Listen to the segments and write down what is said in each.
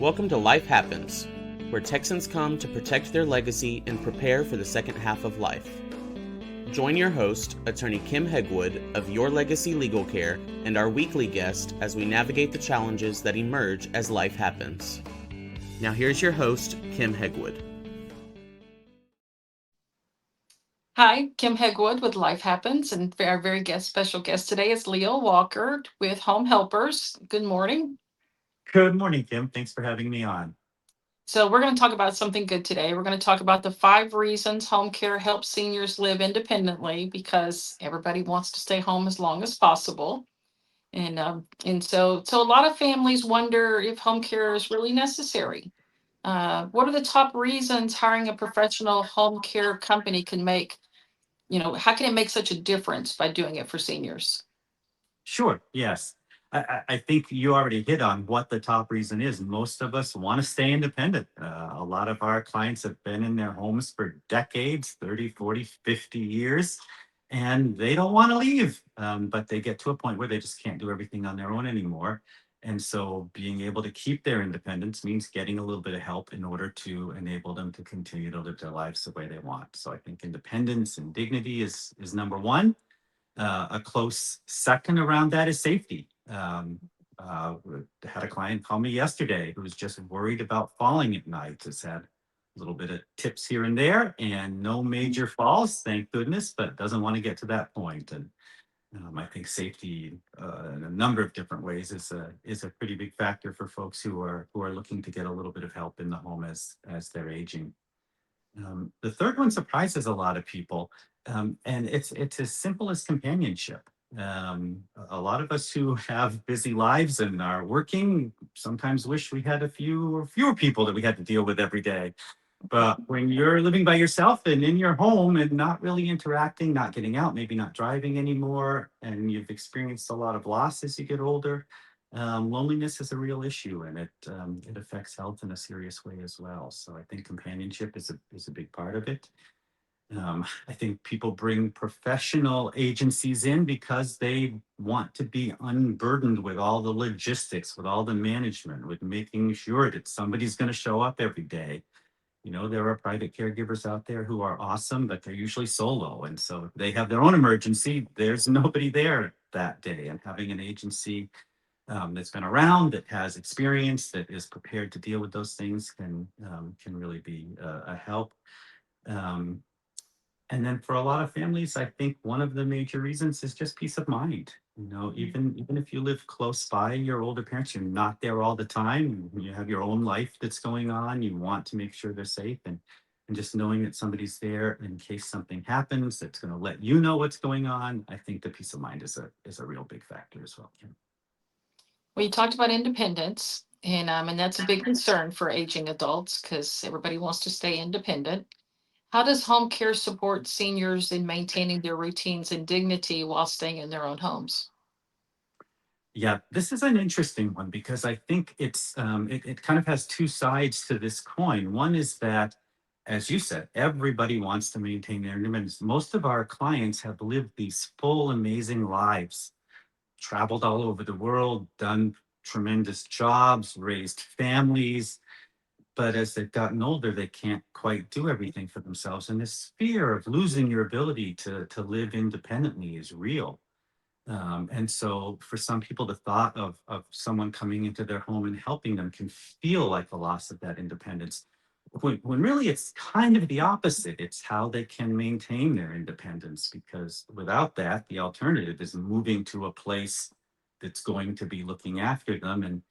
Welcome to Life Happens, where Texans come to protect their legacy and prepare for the second half of life. Join your host, attorney Kim Hegwood of Your Legacy Legal Care, and our weekly guest as we navigate the challenges that emerge as life happens. Now here's your host, Kim Hegwood. Hi, Kim Hegwood with Life Happens, and our very special guest today is Leo Walker with Home Helpers. Good morning. Good morning, Kim. Thanks for having me on. So, we're going to talk about something good today. We're going to talk about the 5 reasons home care helps seniors live independently because everybody wants to stay home as long as possible. And so a lot of families wonder if home care is really necessary. What are the top reasons hiring a professional home care company can make? How can it make such a difference by doing it for seniors? Sure, yes. I think you already hit on what the top reason is. Most of us want to stay independent. A lot of our clients have been in their homes for decades, 30, 40, 50 years, and they don't want to leave. But they get to a point where they just can't do everything on their own anymore. And so being able to keep their independence means getting a little bit of help in order to enable them to continue to live their lives the way they want. So I think independence and dignity is number one. A close second around that is safety. Had a client call me yesterday who was just worried about falling at night. Has had a little bit of tips here and there, and no major falls, thank goodness, but doesn't want to get to that point. And I think safety in a number of different ways is a pretty big factor for folks who are looking to get a little bit of help in the home as they're aging. The third one surprises a lot of people, and it's as simple as companionship. A lot of us who have busy lives and are working sometimes wish we had a few or fewer people that we had to deal with every day. But when you're living by yourself and in your home and not really interacting, not getting out, maybe not driving anymore, and you've experienced a lot of loss as you get older, loneliness is a real issue, and it affects health in a serious way as well. So I think companionship is a big part of it. I think people bring professional agencies in because they want to be unburdened with all the logistics, with all the management, with making sure that somebody's going to show up every day. There are private caregivers out there who are awesome, but they're usually solo. And so if they have their own emergency, there's nobody there that day. And having an agency that's been around, that has experience, that is prepared to deal with those things can really be a help. Um, and then for a lot of families, I think one of the major reasons is just peace of mind. Even if you live close by your older parents, you're not there all the time. You have your own life that's going on. You want to make sure they're safe, and just knowing that somebody's there in case something happens, that's going to let you know what's going on. I think the peace of mind is a real big factor as well, Kim. Well, you talked about independence, and that's a big concern for aging adults because everybody wants to stay independent. How does home care support seniors in maintaining their routines and dignity while staying in their own homes? Yeah, this is an interesting one because I think it kind of has two sides to this coin. One is that, as you said, everybody wants to maintain their independence. Most of our clients have lived these full, amazing lives, traveled all over the world, done tremendous jobs, raised families. But as they've gotten older, they can't quite do everything for themselves. And this fear of losing your ability to live independently is real. And so for some people, the thought of someone coming into their home and helping them can feel like the loss of that independence. When really it's kind of the opposite. It's how they can maintain their independence, because without that, the alternative is moving to a place that's going to be looking after them.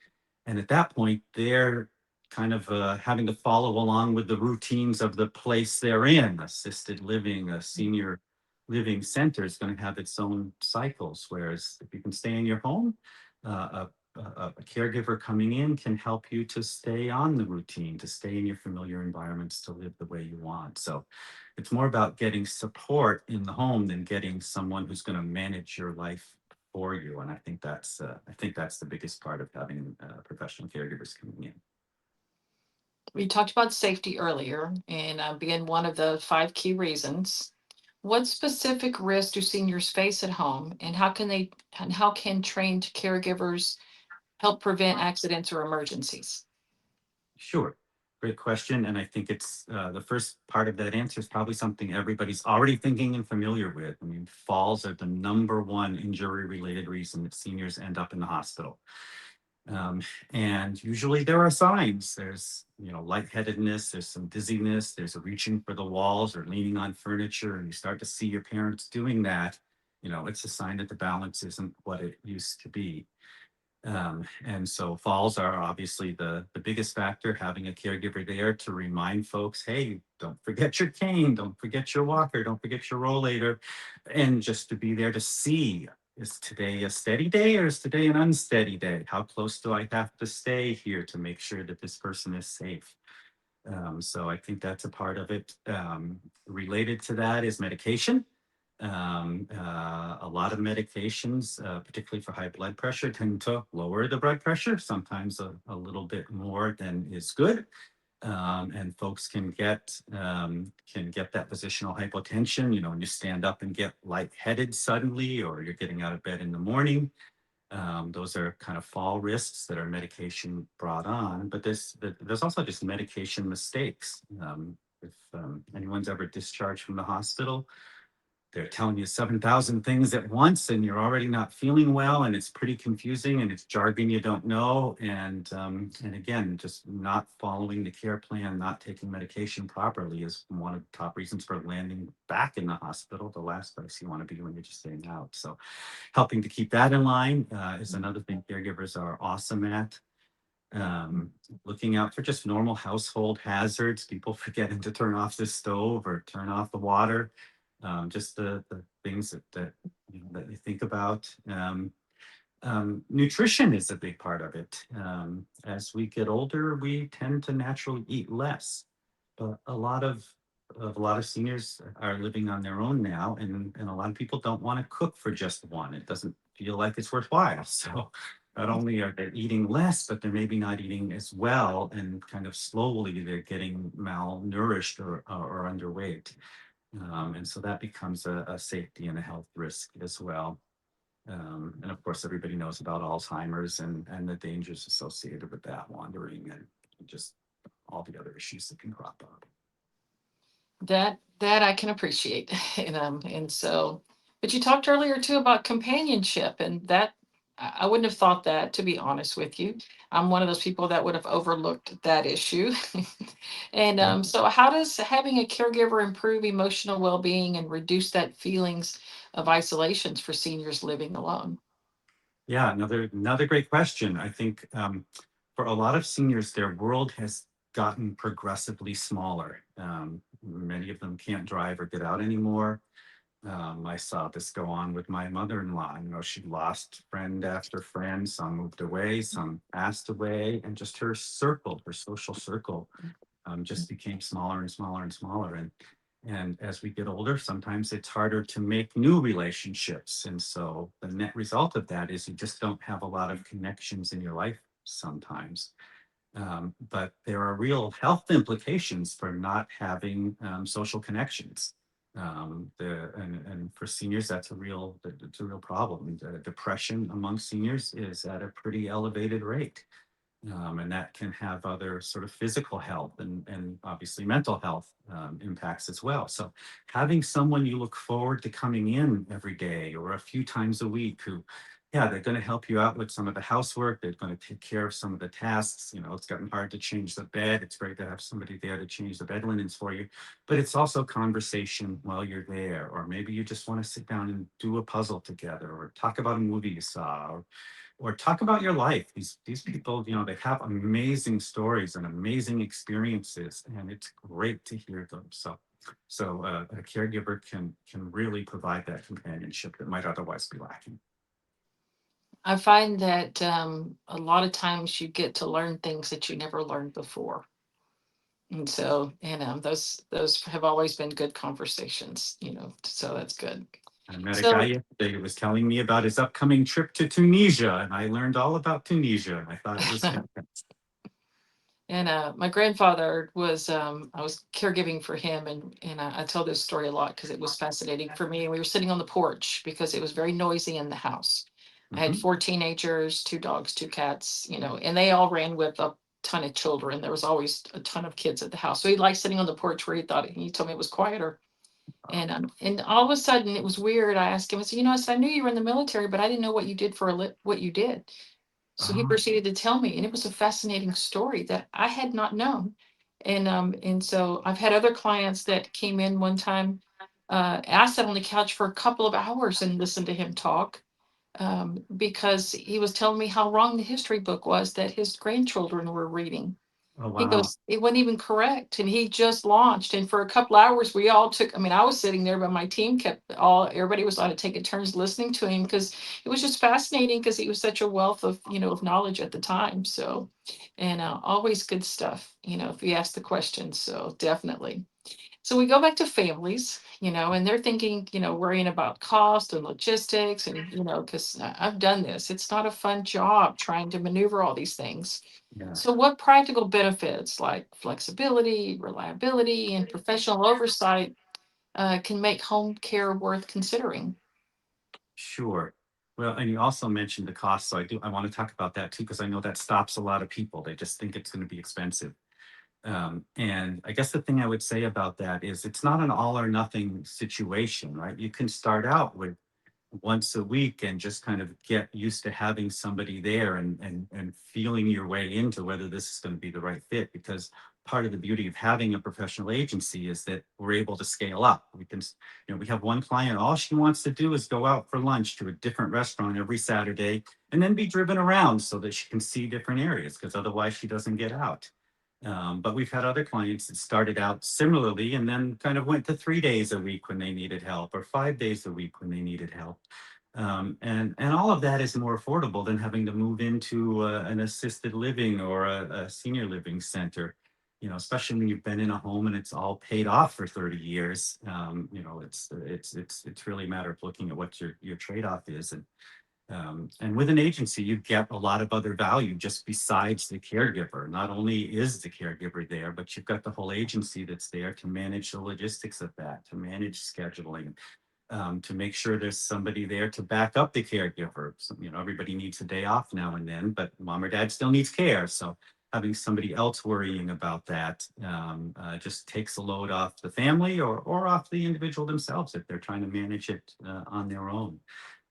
And at that point, they're kind of having to follow along with the routines of the place they're in. Assisted living, a senior living center is going to have its own cycles. Whereas if you can stay in your home, a caregiver coming in can help you to stay on the routine, to stay in your familiar environments, to live the way you want. So it's more about getting support in the home than getting someone who's going to manage your life for you. And I think that's the biggest part of having professional caregivers coming in. We talked about safety earlier, and being one of the 5 key reasons. What specific risks do seniors face at home, and how can trained caregivers help prevent accidents or emergencies? Sure. Great question. And I think it's the first part of that answer is probably something everybody's already thinking and familiar with. I mean, falls are the number one injury related reason that seniors end up in the hospital. Um, and usually there are signs. There's, lightheadedness, there's some dizziness, there's a reaching for the walls or leaning on furniture, and you start to see your parents doing that. It's a sign that the balance isn't what it used to be. And so falls are obviously the biggest factor. Having a caregiver there to remind folks, hey, don't forget your cane, don't forget your walker, don't forget your rollator, and just to be there to see, is today a steady day or is today an unsteady day? How close do I have to stay here to make sure that this person is safe? So I think that's a part of it. Related to that is medication. A lot of medications, particularly for high blood pressure, tend to lower the blood pressure, sometimes a little bit more than is good. And folks can get that positional hypotension, when you stand up and get lightheaded suddenly, or you're getting out of bed in the morning. Those are kind of fall risks that are medication brought on, but there's also just medication mistakes. If anyone's ever discharged from the hospital, they're telling you 7,000 things at once and you're already not feeling well, and it's pretty confusing and it's jargon you don't know. And again, just not following the care plan, not taking medication properly is one of the top reasons for landing back in the hospital, the last place you want to be when you're just staying out. So helping to keep that in line is another thing caregivers are awesome at. Looking out for just normal household hazards, people forgetting to turn off the stove or turn off the water. Just the things that you think about. Nutrition is a big part of it. As we get older, we tend to naturally eat less, but a lot of seniors are living on their own now, and a lot of people don't want to cook for just one. It doesn't feel like it's worthwhile. So not only are they eating less, but they're maybe not eating as well, and kind of slowly they're getting malnourished or underweight. And so that becomes a safety and a health risk as well. And of course, everybody knows about Alzheimer's and the dangers associated with that, wandering and just all the other issues that can crop up. That I can appreciate. And so, but you talked earlier too about companionship, and that I wouldn't have thought that, to be honest with you. I'm one of those people that would have overlooked that issue. And Yeah. so how does having a caregiver improve emotional well-being and reduce that feelings of isolations for seniors living alone? Yeah, another great question. I think for a lot of seniors, their world has gotten progressively smaller. Many of them can't drive or get out anymore. I saw this go on with my mother-in-law. She lost friend after friend. Some moved away, some passed away, and just her social circle, just became smaller and smaller and smaller. And as we get older, sometimes it's harder to make new relationships. And so the net result of that is you just don't have a lot of connections in your life sometimes. But there are real health implications for not having social connections. And for seniors, it's a real problem. Depression among seniors is at a pretty elevated rate. And that can have other sort of physical health and obviously mental health impacts as well. So having someone you look forward to coming in every day or a few times a week who, yeah, they're going to help you out with some of the housework. They're going to take care of some of the tasks. It's gotten hard to change the bed. It's great to have somebody there to change the bed linens for you. But it's also conversation while you're there. Or maybe you just want to sit down and do a puzzle together or talk about a movie you saw, or talk about your life. These people, they have amazing stories and amazing experiences, and it's great to hear them. So a caregiver can really provide that companionship that might otherwise be lacking. I find that a lot of times you get to learn things that you never learned before. And so, those have always been good conversations, so that's good. I met a guy So, yesterday who was telling me about his upcoming trip to Tunisia, and I learned all about Tunisia, and I thought it was fantastic. and my grandfather was, I was caregiving for him, and I tell this story a lot because it was fascinating for me. And we were sitting on the porch because it was very noisy in the house. I had Mhm. 4 teenagers, 2 dogs, 2 cats, and they all ran with ton of children. There was always a ton of kids at the house. So he liked sitting on the porch where he told me it was quieter. And all of a sudden it was weird. I asked him, I said, I said, I knew you were in the military, but I didn't know what you did what you did. So he Oh, proceeded to tell me, and it was a fascinating story that I had not known. And so I've had other clients that came in one time, I sat on the couch for a couple of hours and listened to him talk, because he was telling me how wrong the history book was that his grandchildren were reading. oh, He wow. goes, it wasn't even correct. And he just launched. And for a couple hours, we all took, I was sitting there, but my team everybody was on to take turns listening to him because it was just fascinating because he was such a wealth of knowledge at the time. So, and always good stuff, if you ask the questions. So definitely. So we go back to families, and they're thinking, worrying about cost and logistics and, because I've done this. It's not a fun job trying to maneuver all these things. Yeah, So, what practical benefits like flexibility, reliability, and professional oversight can make home care worth considering? sure. Well, and you also mentioned the cost. So I want to talk about that too, because I know that stops a lot of people. They just think it's going to be expensive. And I guess the thing I would say about that is it's not an all or nothing situation, right? You can start out with once a week and just kind of get used to having somebody there and feeling your way into whether this is going to be the right fit, because part of the beauty of having a professional agency is that we're able to scale up. We can, we have one client, all she wants to do is go out for lunch to a different restaurant every Saturday and then be driven around so that she can see different areas, because otherwise she doesn't get out. But we've had other clients that started out similarly and then kind of went to 3 days a week when they needed help, or 5 days a week when they needed help. And all of that is more affordable than having to move into an assisted living or a senior living center. Especially when you've been in a home and it's all paid off for 30 years. It's really a matter of looking at what your trade-off is. And with an agency, you get a lot of other value just besides the caregiver. Not only is the caregiver there, but you've got the whole agency that's there to manage the logistics of that, to manage scheduling, to make sure there's somebody there to back up the caregiver. So, everybody needs a day off now and then, but mom or dad still needs care. So having somebody else worrying about that just takes a load off the family or off the individual themselves if they're trying to manage it on their own.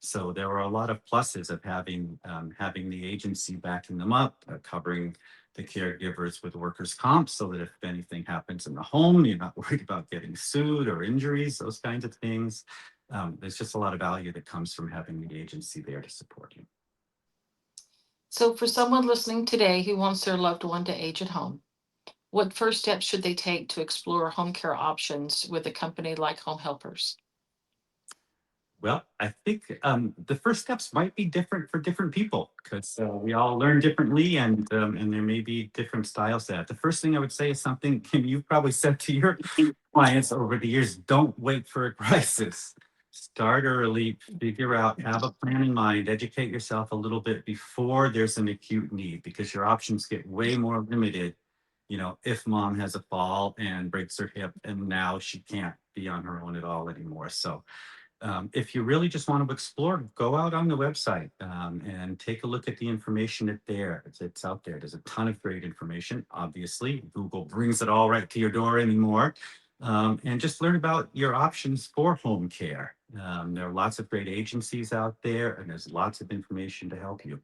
So there are a lot of pluses of having the agency backing them up, covering the caregivers with workers' comp, so that if anything happens in the home, you're not worried about getting sued or injuries, those kinds of things. There's just a lot of value that comes from having the agency there to support you. So, for someone listening today who wants their loved one to age at home, what first steps should they take to explore home care options with a company like Home Helpers? Well, I think the first steps might be different for different people, because we all learn differently, and there may be different styles to that. The first thing I would say is something, Kim, you've probably said to your clients over the years: don't wait for a crisis. Start early, figure out, have a plan in mind, educate yourself a little bit before there's an acute need, because your options get way more limited. If mom has a fall and breaks her hip and now she can't be on her own at all anymore. So if you really just want to explore, go out on the website and take a look at the information it's out there. There's a ton of great information. Obviously, Google brings it all right to your door anymore. And just learn about your options for home care. There are lots of great agencies out there, and there's lots of information to help you.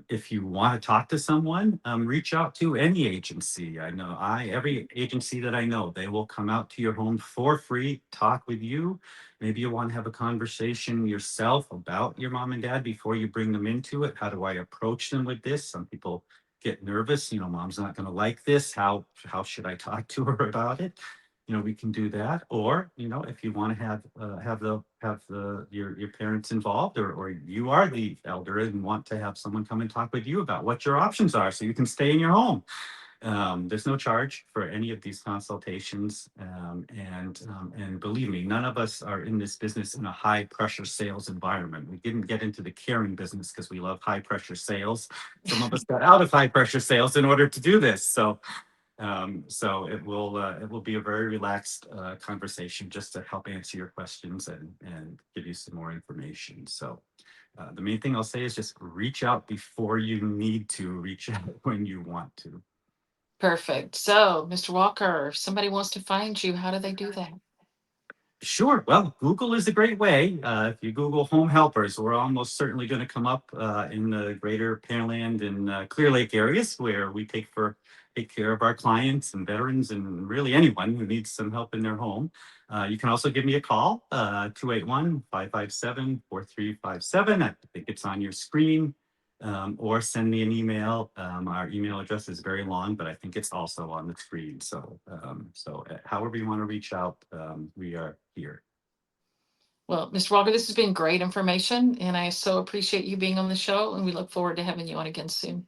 If you want to talk to someone, reach out to any agency. Every agency that I know, they will come out to your home for free, talk with you. Maybe you want to have a conversation yourself about your mom and dad before you bring them into it. How do I approach them with this? Some people get nervous. Mom's not going to like this. How should I talk to her about it? We can do that. Or, if you want to have your parents involved, or you are the elder and want to have someone come and talk with you about what your options are so you can stay in your home. There's no charge for any of these consultations. And believe me, none of us are in this business in a high pressure sales environment. We didn't get into the caring business because we love high pressure sales. Some of us got out of high pressure sales in order to do this. So it will be a very relaxed conversation just to help answer your questions and give you some more information. So The main thing I'll say is just reach out before you need to reach out when you want to. Perfect. So, Mr. Walker, if somebody wants to find you, how do they do that? Sure. Well, Google is a great way. If you Google home helpers, we're almost certainly going to come up in the greater Pearland and Clear Lake areas where we take care of our clients and veterans and really anyone who needs some help in their home. You can also give me a call, 281-557-4357. I think it's on your screen. Or send me an email. Our email address is very long, but I think it's also on the screen. So, however you want to reach out, we are here. Well, Mr. Walker, this has been great information, and I so appreciate you being on the show, and we look forward to having you on again soon.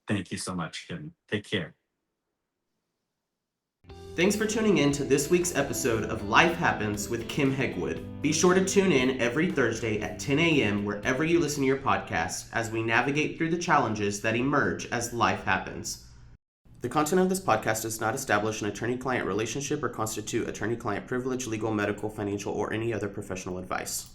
Thank you so much, Kim. Take care. Thanks for tuning in to this week's episode of Life Happens with Kim Hegwood. Be sure to tune in every Thursday at 10 a.m. wherever you listen to your podcasts as we navigate through the challenges that emerge as life happens. The content of this podcast does not establish an attorney-client relationship or constitute attorney-client privilege, legal, medical, financial, or any other professional advice.